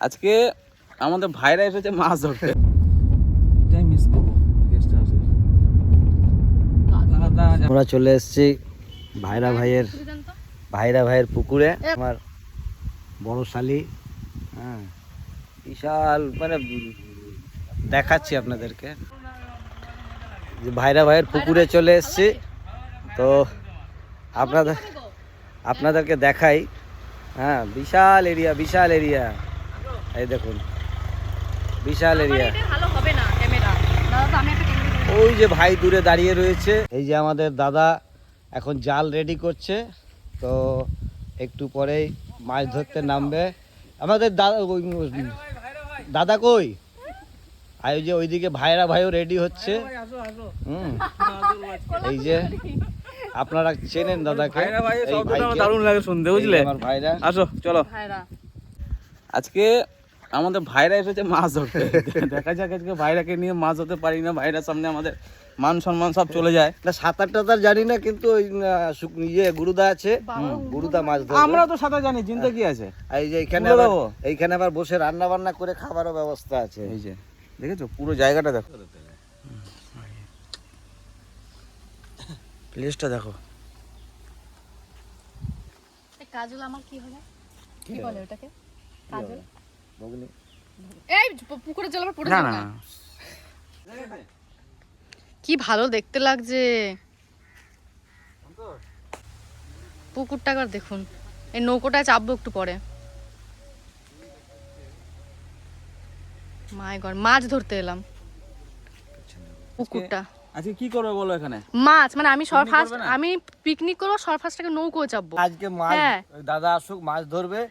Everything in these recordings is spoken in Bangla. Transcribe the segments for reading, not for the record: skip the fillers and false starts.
আজকে আমাদের ভাইরা এসেছে মাছ ধরতে। এটাই মিস করবো গেস্ট হাউসে। আমরা চলে এসেছি ভাইরা ভাইয়ের পুকুরে। আমার বড় শালি, হ্যাঁ, বিশাল মানে দেখাচ্ছি আপনাদেরকে যে ভাইরা ভাইয়ের পুকুরে চলে এসেছি। তো আপনাদেরকে দেখাই। হ্যাঁ, বিশাল এরিয়া, এই দেখুন বিশাল এরিয়া। ওই যে ভাই দূরে দাঁড়িয়ে রয়েছে। এই যে আমাদের দাদা এখন জাল রেডি করছে, তো একটু পরেই মাছ ধরতে নামবে। আমাদের দাদা কই? আর ওই যে ওইদিকে ভাইরা ভাইও রেডি হচ্ছে। এই যে আপনারা চেনেন দাদাকে, দারুণ লাগে শুনতে, বুঝলে? আমার ভাইরা, আসো চলো। আজকে আমাদের ভাইরা এসেছে মাছ ধরতে। দেখা যাক আজকে ভাইরাকে নিয়ে মাছ ধরতে পারি না। ভাইরার সামনে আমাদের মান সম্মান সব চলে যায়। সাঁতার টাতার জানি না, কিন্তু ওই গুরুদা আছে, গুরুদা মাছ ধরে। আমরা তো সাঁতার জানি, চিন্তা কি আছে? এই যে এইখানে আবার বসে রান্না বান্না করে খাবারও ব্যবস্থা আছে। এই যে দেখেছো পুরো জায়গাটা দেখো, প্লেসটা দেখো। কাজল আমার কি হবে, কি বলে ওটাকে? কাজল বগনি। এই পুকুরে জল আবার পড়ে যাবে না। কি ভালো দেখতে লাগছে পুকুরটা, একবার দেখুন। এই নৌকোটায় চাপবো একটু পরে। মাই গড, মাছ ধরতে এলাম পুকুরটা। আজকে কি করবে বলো এখানে? মাছ মানে আমি পিকনিক করবো, সরফাসটাকে নৌকো চাপবো আজকে। মাছ দাদা আসুক, মাছ ধরবে।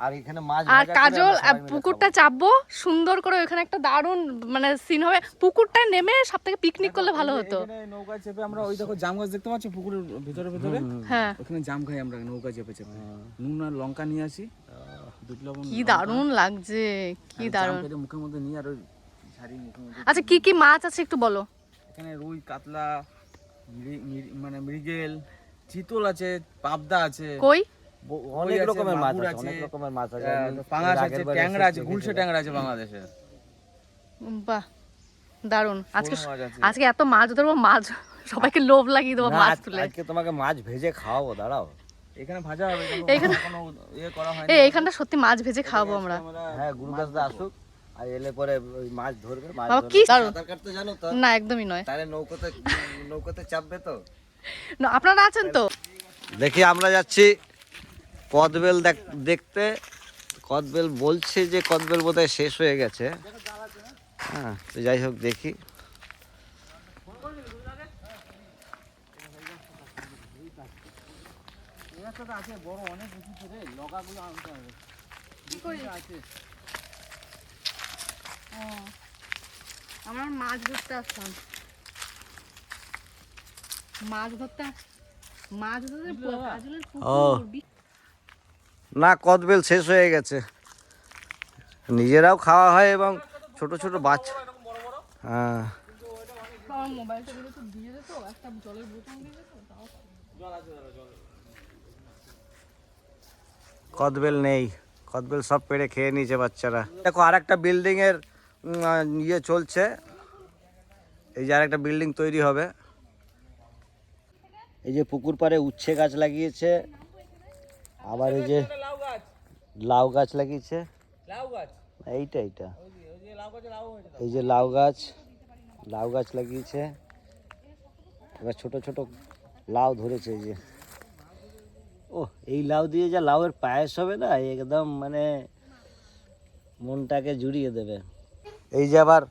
আর এখানে মাছ আর কাজল পুকুরটা চাপবো সুন্দর করে। ওখানে একটা দারুণ মানে সিন হবে। পুকুরটা নেমে সব থেকে পিকনিক করলে ভালো হতো। নৌকা চেপে আমরা ওই দেখো জাম গাছ দেখতে পাচ্ছি পুকুরের ভিতরে, হ্যাঁ, ওখানে জাম খাই আমরা নৌকা চেপে। নুন আর লঙ্কা নিয়ে আসি, কি দারুণ লাগছে, কি দারুণ। মুখের মধ্যে নিয়ে আর ওই ঝাড়ি মুখের মধ্যে। আচ্ছা কি কি মাছ আছে একটু বলো। এখানে রুই, কাতলা, মানে মৃগেল, চিতল আছে, পাবদা আছে। কই? অনেক রকমের মাছ আছে, অনেক রকমের মাছ আছে। পাঙাশ আছে, ট্যাংরা আছে, গুলশে ট্যাংরা আছে বাংলাদেশে। বাহ, দারুণ। আজকে এত মাছ ধরবো, মাছ সবাইকে লোভ লাগিয়ে দেবো মাছ তুলে। আজকে তোমাকে মাছ ভেজে খাওয়াবো, দাঁড়াও। এখানে ভাজা হবে, কোনো ইয়ে করা হয়নি। এইখানটা সত্যি মাছ ভেজে খাওয়াবো আমরা। হ্যাঁ, গুরুদাস দা আসুক, আর এলে পরে ওই মাছ ধরবে। মাছ কি সাঁতার কাটতে জানো তো? না, একদমই নয়। তাহলে নৌকোতে চাপবে তো? না, আপনারা আছেন তো? দেখি আমরা যাচ্ছি কদবেল দেখতে। কদবেল বলছে যে কদবেল বোধহয় শেষ হয়ে গেছে। হ্যাঁ, তো যাই হোক দেখি। আমার মাছ ধরতে আসলাম, না, কদবেল শেষ হয়ে গেছে। নিজেরাও খাওয়া হয় এবং ছোট ছোট বাচ্চা। হ্যাঁ, কদবেল নেই, কদবেল সব পেড়ে খেয়ে নিয়েছে বাচ্চারা। দেখো আর একটা বিল্ডিং এর ইয়ে চলছে। এই যে আর একটা বিল্ডিং তৈরি হবে। এই যে পুকুর পাড়ে উচ্ছে গাছ লাগিয়েছে, আবার এই যে লাউ গাছ লাগিয়েছে। এইটা এই যে লাউ গাছ লাগিয়েছে। এবার ছোট ছোট লাউ ধরেছে। এই যে ও, এই লাউ দিয়ে যা লাউয়ের পায়েস হবে না, একদম মানে মনটাকে জুড়িয়ে দেবে। এই যে আবার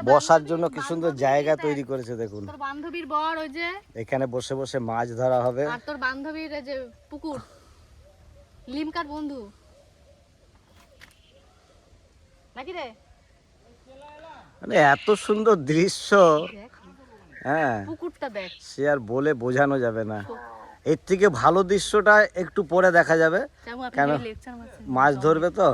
বসার জন্য কি সুন্দর জায়গা তৈরি করেছে দেখুন। তোর বান্ধবীর বর ওই যে এখানে বসে বসে মাছ ধরা হবে। আর তোর বান্ধবীর এই যে পুকুর, লিমকার বন্ধু নাকি রে? মানে এত সুন্দর দৃশ্য, হ্যাঁ, পুকুরটা দেখ, সে আর বলে বোঝানো যাবে না। এর থেকে ভালো দৃশ্যটা একটু পরে দেখা যাবে, কেন মাছ ধরবে তো।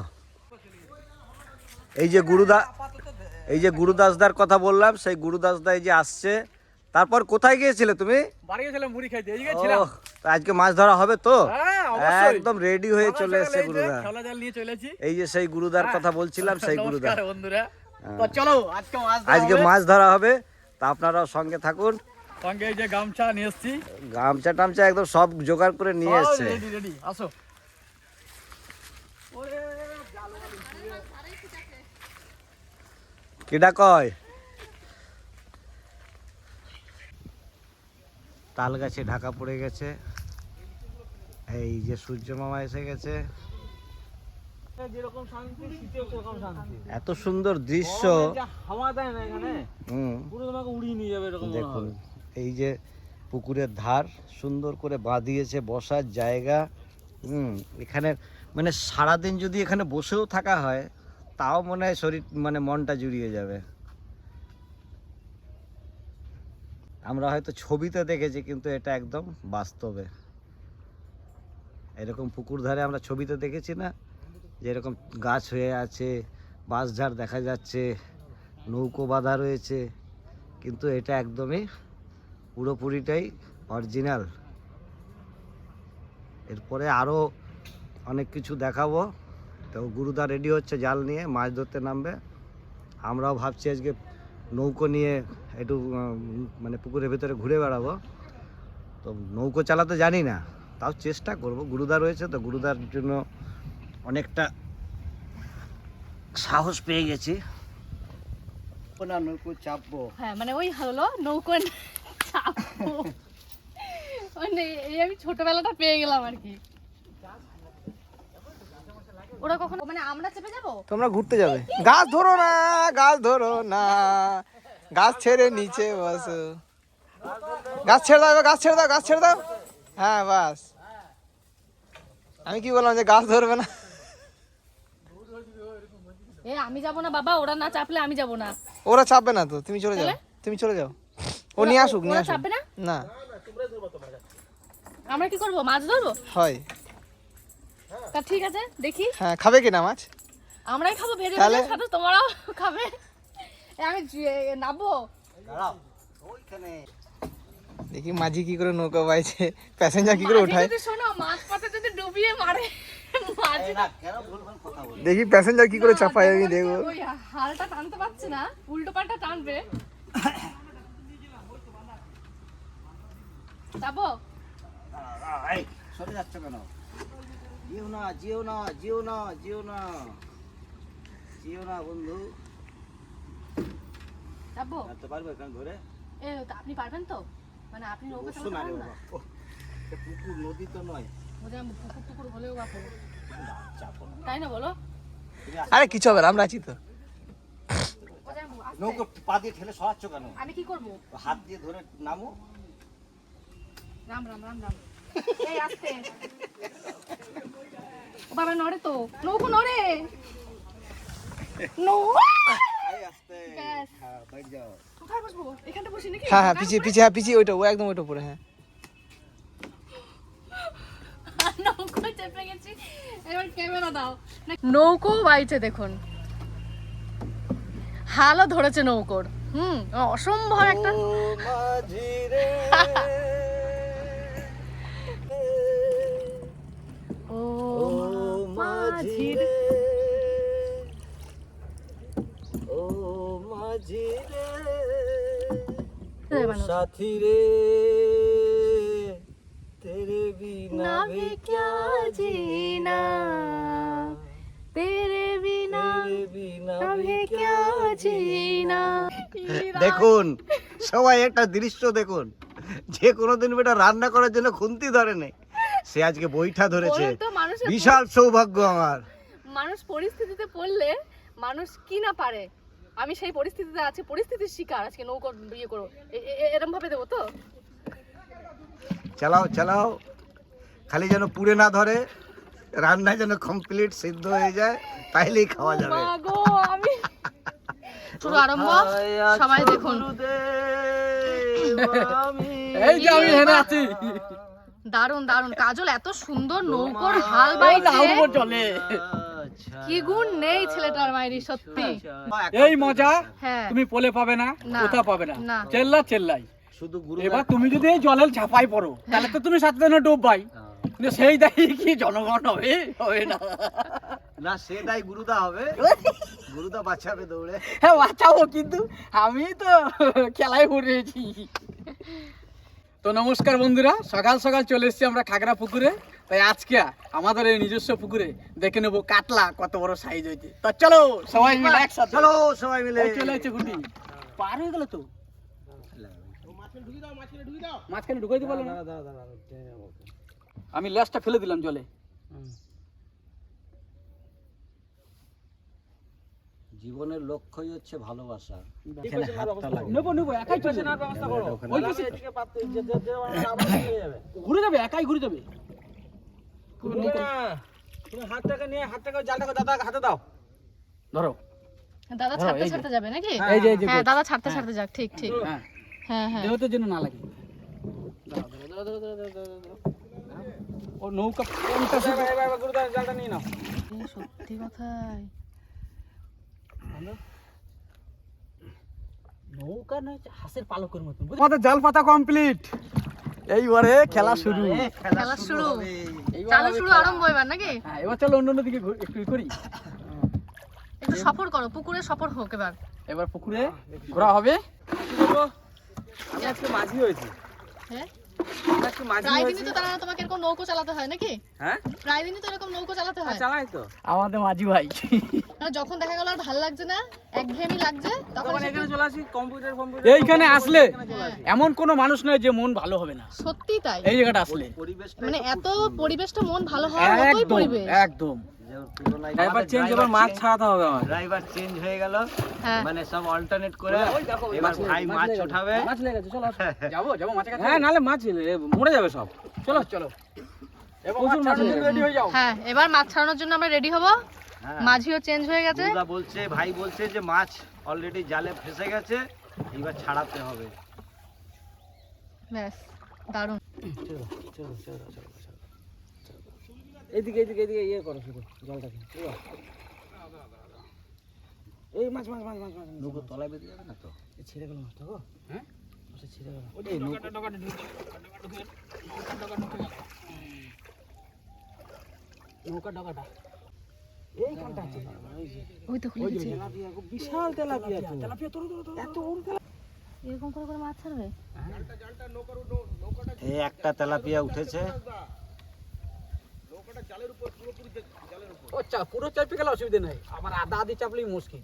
এই যে গুরুদাসদার কথা বললাম, সেই গুরুদাসদা এই যে আসছে। তারপর কোথায় গিয়েছিলে তুমি? বাড়ি গেছিলাম মুড়ি খাইতে, এই গেছিলাম। আজকে মাছ ধরা হবে তো? হ্যাঁ, অবশ্যই একদম রেডি হয়ে চলে এসেছে গুরুদা। খেলা জাল নিয়ে চলেছি। এই যে সেই গুরুদার কথা বলছিলাম, সেই গুরুদা। নমস্কার বন্ধুরা, তো চলো আজকে মাছ ধরা হবে, তা আপনারাও সঙ্গে থাকুন। সঙ্গে এই যে গামছা নিয়ে এসেছি, গামছা টামছা একদম সব জোগাড় করে নিয়ে এসেছে। রেডি রেডি, আসো। কিডা কয় তাল গাছে ঢাকা পড়ে গেছে। এই যে সূর্য মামা এসে গেছে। যেরকম শান্তি শীতেও সেরকম শান্তি। এত সুন্দর দৃশ্য, হাওয়া দেয় না এখানে, পুরো তোমাকে উড়িয়ে নিয়ে যাবে এরকম। দেখুন এই যে পুকুরের ধার সুন্দর করে বাঁধিয়েছে, বসার জায়গা। এখানে মানে সারাদিন যদি এখানে বসেও থাকা হয় তাও মনে হয় শরীর মানে মনটা জুড়িয়ে যাবে। আমরা হয়তো ছবিতে দেখেছি, কিন্তু এটা একদম বাস্তবে। এরকম পুকুর ধারে আমরা ছবিতে দেখেছি না, যে এরকম গাছ হয়ে আছে, বাঁশঝাড় দেখা যাচ্ছে, নৌকো বাঁধা রয়েছে, কিন্তু এটা একদমই পুরোপুরিটাই অরিজিনাল। এরপরে আরও অনেক কিছু দেখাবো। তো গুরুদা রেডি হচ্ছে জাল নিয়ে মাছ ধরতে নামবে। আমরাও ভাবছি আজকে নৌকো নিয়ে একটু মানে পুকুরের ভেতরে ঘুরে বেড়াবো। তো নৌকো চালাতে জানি না, তাও চেষ্টা করব। গুরুদা রয়েছে তো, গুরুদার জন্য অনেকটা সাহস পেয়ে গেছি। না নৌকো চাপবো, হ্যাঁ মানে ওই হলো নৌকো চাপবো, মানে এই আমি ছোটবেলাটা পেয়ে গেলাম আর কি। ওরা কখনো মানে আমরা চেপে যাবো, তোমরা ঘুরতে যাবে। গাছ ধরো না, গাছ ধরো না, গাছ ছেড়ে নিচে বসো। গাছ ছেড়ে দাও, গাছ ছেড়ে দাও, গাছ ছেড়ে দাও। হ্যাঁ বাস, আমি কি বললাম যে গাছ ধরবে না? এ আমি যাব না বাবা, ওরা না চাপলে আমি যাব না। ওরা চাপবে না তো, তুমি চলে যাও, তুমি চলে যাও। ও নিয়ে আসুক, নিয়ে ওরা আসুক। চাপবে না? না, আমরা কি করব, মাছ ধরবো? হয়। তা ঠিক আছে, দেখি। হ্যাঁ, খাবে কিনা মাছ? আমরাই খাবো ভেজে তাহলে? ভেজে, সাথে তোমরাও খাবে। আমি নাববো। দেখি মাঝি কি করে নৌকা বাইছে, প্যাসেঞ্জার কি করে উঠায়। যদি শোনো মাছ পাতে যদি ডুবিয়ে মারে, মাছ দেখি প্যাসেঞ্জার কি করে চাপায়, আমি দেখবো। ওই হালটা টানতে পারছে না, উল্টো পাল্টা টানবে। যাবো? সরে যাচ্ছে কেন? জিও না, জিও না, জিও না, জিও না, জিও না বন্ধু। যাবো? যাতে পারবে এখানে ধরে? তা আপনি পারবেন তো? মানে আপনি নৌকা চালাতে না রে পারেন না? বাবা, পুকুর নদী তো নয়। ওদের পুকুর টুকুর হলেও বাপু, তাই না বলো? আরে কিছু হবে না, আমরা আছি তো। নৌকো পা দিয়ে ঠেলে সরাচ্ছ কেন? আমি কি করবো? হাত দিয়ে ধরে নামো। রাম রাম রাম রাম। এই আস্তে। ও বাবা নড়ে তো, নৌকো নড়ে। আস্তে। ব্যাস। হ্যাঁ, বাইরে যাও। কোথায় বসবো? এখানটা বসি নাকি? হ্যাঁ হ্যাঁ, পিছিয়ে পিছিয়ে, হ্যাঁ পিছিয়ে, ওইটা, ও একদম ওইটা পরে। হ্যাঁ নৌকো চেপে গেছি, এবার ক্যামেরা দাও। নৌকো বাইছে দেখুন, হালও ধরেছে নৌকোর। অসম্ভব একটা। ও মাঝি রে, ও ও মাঝি রে, ও মাঝি রে, ও সাথী রে, তেরে বিনা भी क्या जीना, तेरे बिना भी क्या जीना। দেখুন সবাই একটা দৃশ্য দেখুন, যে কোনোদিন বেটা রান্না করার জন্য খুন্তি ধরে নেই, সে আজকে বইটা ধরেছে। বলুন তো, মানুষের বিশাল সৌভাগ্য আমার। মানুষ পরিস্থিতিতে পড়লে মানুষ কি না পারে, আমি সেই পরিস্থিতিতে আছি, পরিস্থিতির শিকার। আজকে নৌকো বিয়ে করো, এরম ভাবে দেবো তো? চালাও চালাও, খালি যেন পুড়ে না ধরে, রান্না যেন কমপ্লিট সিদ্ধ হয়ে যায়, তাইলেই খাওয়া যাবে। মা গো, আমি শুরু আরম্ভ, সবাই দেখুন। এই যে আমি এখানে আছি। দারুন দারুন, কাজল এত সুন্দর নৌকোর হাল বাইছে, চলে। কি গুণ নেই ছেলেটার মায়েরই, সত্যি। এই মজা হ্যাঁ, তুমি পোলে পাবে না, না, কোথাও পাবে না। না। চেল্লা চেল্লাই। শুধু এবার তুমি যদি এই জলের ঝাঁপাই পড়ো, তাহলে তো তুমি সাথে ডুববাই। সেই দায়ী কি জনগণ হবে? হবে না। না সে দায় গুরুদা হবে, গুরুদা বাঁচাবে দৌড়ে। হ্যাঁ বাঁচাবো, কিন্তু আমি তো খেলায় পড়েছি। তো নমস্কার বন্ধুরা, সকাল সকাল চলে এসেছি আমরা খাগড়া পুকুরে। তাই আজকে আমাদের এই নিজস্ব পুকুরে দেখে নেবো কাতলা কত বড় সাইজ হয়েছে। তো চলো সবাই মিলে একসাথে, চলো সবাই মিলে। চলে এসেছে গুটি, পার হয়ে গেল তো। মাঝখানে ঢুকাই দিতে পারলো না। আমি ল্যাসটা ফেলে দিলাম জলে। জীবনের লক্ষ্যই হচ্ছে ভালোবাসা। নেবো নেবো, একাই চলে ব্যবস্থা করো। ঘুরে যাবে, একাই ঘুরে যাবে। তুমি হাতটাকে নিয়ে হাতটাকে জালটাকে দাদা হাতে দাও। ধরো দাদা ছাড়তে ছাড়তে যাবে নাকি? এই যে হ্যাঁ দাদা ছাড়তে ছাড়তে যাক। ঠিক ঠিক। হ্যাঁ হ্যাঁ হ্যাঁ। দেহতে যেন না লাগে। ও নৌকা কোনটা জালটা নিয়ে নাও। সত্যি কথাই নৌকা নয়, হাঁসের পালকের মতন। আমাদের জাল পাতা কমপ্লিট, এইবারে খেলা শুরু। খেলা শুরু, চালু শুরু আরম্ভ এবার নাকি? হ্যাঁ এবার চলো অন্য দিকে একটু করি। একটু সফর করো, পুকুরে সফর হোক এবার। এবার পুকুরে ঘোরা হবে। আমি আজকে মাঝি হয়েছি। হ্যাঁ আজকে মাঝি প্রায় হয়েছি। দিনই তো তারা তোমাকে এরকম নৌকো চালাতে হয় নাকি? হ্যাঁ প্রায় দিনই তো এরকম নৌকো চালাতে হয়। চালাই তো। আমাদের মাঝি ভাই। মানে যখন দেখা গেল আর ভালো লাগছে না, একঘেয়েমি লাগছে, তখন তখন এসে এখানে চলে আসি, কম্পিউটার এইখানে আসলে এমন কোনো মানুষ নয় যে মন ভালো হবে না। সত্যি তাই। এই জায়গাটা আসলে পরিবেশটা মানে এত পরিবেশটা মন ভালো হওয়ার মতোই একদম পরিবেশ। একদম। ড্রাইভার চেঞ্জ, এবার মাছ ছাড়াতে হবে আমার। ড্রাইভার চেঞ্জ হয়ে গেল, হ্যাঁ মানে সব অল্টারনেট করে এবার ভাই মাছ উঠাবে। মাছ লেগে গেছে, চলো যাবো যাবো মাছের কাছে। হ্যাঁ নালে মাছ মরে যাবে সব। চলো চলো, প্রচুর মাছ রেডি হয়ে যাও। হ্যাঁ এবার মাছ ছাড়ানোর জন্য আমরা রেডি হব। হ্যাঁ। মাঝিও চেঞ্জ হয়ে গেছে। গুরুদা বলছে, ভাই বলছে যে মাছ অলরেডি জালে ফেসে গেছে, এবার ছাড়াতে হবে। ব্যাস দারুণ। চলো চলো চলো চলো এইদিকে এইদিকে এইদিকে ইয়ে করো শুধু জলটাকে। এই মাছ মাছ মাছ মাছ মাছ নৌকো তলায় বেঁধে যাবে না তো? ছেড়ে গেল মাছটা গো। হ্যাঁ মাছটা ছেড়ে গেল। নৌকা ডগাটা এইখানটা আছে। ওই তো খুলে গেছে। বিশাল তেলাপিয়া, তেলাপিয়া তোর এত এরকম করে করে মাছ ছাড়বে। এই একটা তেলাপিয়া উঠেছে। ও পুরো চাপে গেলে অসুবিধা নাই, আমার আধা আধি চাপলেই মুশকিল।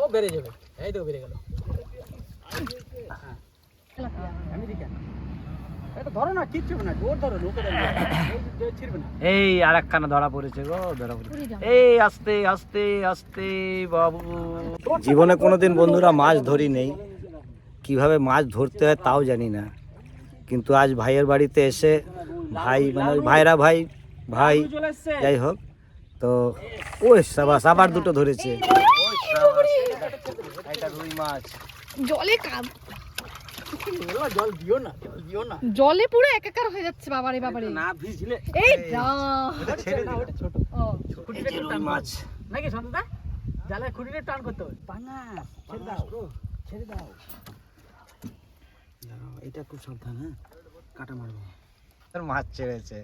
ও বেড়ে যাবে, এই তো বেড়ে গেল। আমেরিকা এটা ধরো না, কিচ্ছু না, জোর ধরো, নৌকা ছিড়বে না। এই আর একখানা ধরা পড়েছে গো, ধরা পড়েছে। এই আস্তে আস্তে আস্তে বাবু। জীবনে কোনোদিন বন্ধুরা মাছ ধরি নেই, কিভাবে মাছ ধরতে হয় তাও জানি না। কিন্তু আজ ভাইয়ের বাড়িতে এসে, ভাই মানে ভাইরা ভাই ভাই যাই হোক, তো ওই সাবাস আবার দুটো ধরেছে। এটা রুই মাছ। জলে জল দিও না, জল দিও না। জলে পুরো একাকার হয়ে যাচ্ছে বাবারে বাবারে। না ভিজলে এই না এটা ছেড়ে দিও। ছোট ও এই যে রুই মাছ। নাকি সন্তদা, জালে খুঁটিতে টান করতে হবে। পাঙা ছেড়ে দাও, ছেড়ে দাও। এটা খুব সাবধান, হ্যাঁ কাটা মারবো। মাছ ছেড়েছে,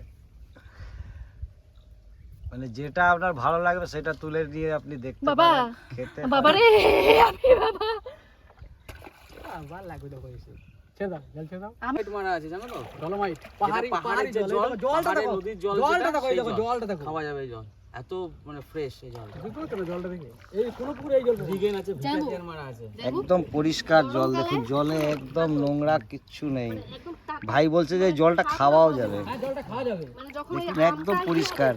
মানে যেটা আপনার ভালো লাগবে সেটা তুলে দিয়ে আপনি দেখতে বাবা পারেন, খেতে বাবারে আমি বাবা আবার লাগবে দেখো এসে। ছেড়ে দাও, জল ছেড়ে দাও। আমি মারা আছে জানো তো, ডলোমাইট। পাহাড়ি পাহাড়ি জল, জল, জলটা পাহাড়ের দেখো, নদীর জল জলটা যেটা, দেখো, এই সেই দেখো জল। জলটা দেখো। খাওয়া যাবে এই জল, এত মানে ফ্রেশ এই জল। বুঝতে পারছো না জলটা দেখে? এই কোনো পুকুরে এই জল ভিগেন আছে, যাবো। ভিগেন মারা আছে। একদম পরিষ্কার জল। দেখুন জলে একদম নোংরা কিচ্ছু নেই। ভাই বলছে যে এই জলটা খাওয়াও যাবে। হ্যাঁ জলটা খাওয়া যাবে। মানে যখন ওই দেখুন একদম পরিষ্কার,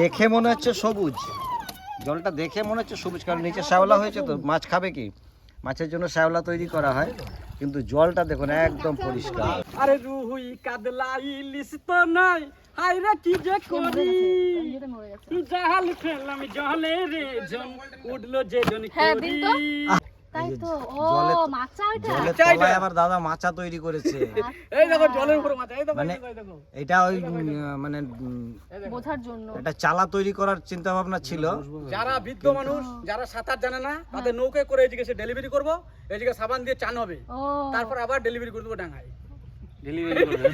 দেখে মনে হচ্ছে সবুজ। জলটা দেখে মনে হচ্ছে সবুজ, কারণ নিচে শ্যাওলা হয়েছে তো, মাছ খাবে কি, মাছের জন্য শ্যাওলা তৈরি করা হয়। কিন্তু জলটা দেখুন একদম পরিষ্কার। আরে রুই কাতলা ইলিশ তো নাই, হাই রে কি যে করি, ইয়েতে মরে গেছে। জাল ফেললাম জলে রে, জন উঠলো যে জন হ্যাঁ, দিন তো। করি। তাই তো। ও জলে- মাছা ওইটা। জলের তলায় আবার দাদা মাচা তৈরি করেছে। এই দেখো জলের উপরে মাছ, এই দেখো মানে এই দেখো, এই দেখো। এটা ওই মানে বোঝার জন্য। একটা চালা তৈরি করার চিন্তা ভাবনা ছিল। যারা বৃদ্ধ মানুষ, যারা সাঁতার জানে না, তাদের নৌকায় করে এদিকে সে ডেলিভারি করবো, এদিকে সাবান দিয়ে চান হবে, ও তারপর আবার ডেলিভারি করে দেবো ডাঙায়। ডেলিভারি করবে।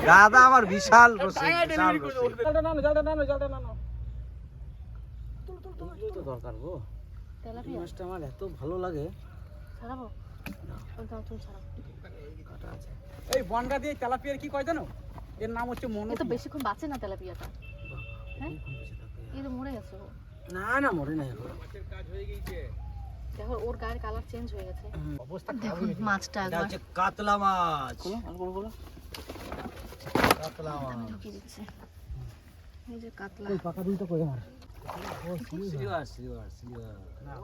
গাদা আমার বিশাল রসিক, বিশাল রসিক। জলটা নানো, জলটা নানো, জলটা নানো। এগুলোই তো দরকার গো। এই তেলাপিয়া মাছটা আমার এত ভালো লাগে। ছাড়াবো ওই দাও তুমি ছাড়াও। কাটা আছে। এই বনগা দিয়ে তেলাপিয়ার কি কয় জানো? এর নাম হচ্ছে মনো। এ তো বেশিক্ষণ বাঁচে না তেলাপিয়াটা। হ্যাঁ এই তো মরে গেছে ও। না না মরে নাই এখন। দেখো ওর গায়ের কালার চেঞ্জ হয়ে গেছে। অবস্থা দেখুন মাছটা এটা একবার হচ্ছে কাতলা মাছ, খোলো আর বড় খোলো। কাতলা মাছ। ঢুকিয়ে দিচ্ছে। এই যে কাতলা পাকা দুইটা কই আমার। Silver, silver, silver.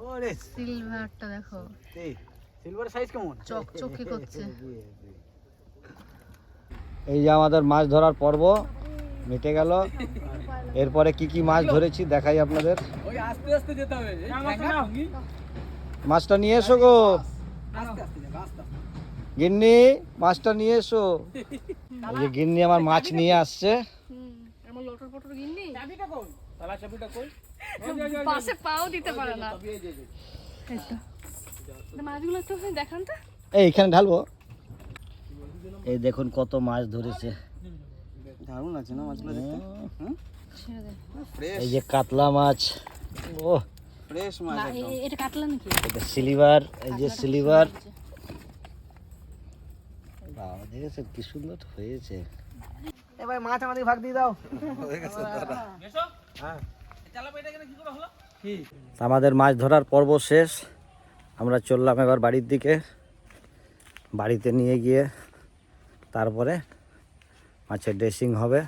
ওরে সিলভারটা দেখো এই, সিলভার সাইজ কেমন? চকচকে করছে। এই যে আমাদের মাছ ধরার পর্ব মিটে গেল। এরপরে কি কি মাছ ধরেছি দেখাই আপনাদের। ওই আস্তে আস্তে যেতে হবে। এই ঠ্যাঙ্গা ঠুঙ্গি। মাছটা নিয়ে এসো গো, আস্তে আস্তে যাবে, আস্তে আস্তে। গিন্নি মাছটা নিয়ে এসো। এই যে গিন্নি আমার মাছ নিয়ে আসছে। আমার লটর পটর গিন্নি চাবিটা কই? তালা চাবিটা কই? পাশে পাও দিতে পারে না। এই তো মাছগুলো একটু দেখান তো। এইখানে ঢালবো। এই দেখুন কত মাছ ধরেছে। দারুণ লাগছে না মাছগুলো দেখতে। ছেড়ে দে। ফ্রেশ এই যে কাতলা মাছ, ও ফ্রেশ মাছ না একদম। এটা কাটলা নাকি? এটা সিলভার, এই যে সিলভার। বাবা দেখেছেন কি সুন্দর হয়েছে। এবার মাছ আমাদের ভাগ দিয়ে দাও। আমাদের মাছ ধরার পর্ব শেষ। আমরা চললাম এবার বাড়ির দিকে। বাড়িতে নিয়ে গিয়ে তারপরে মাছের ড্রেসিং হবে।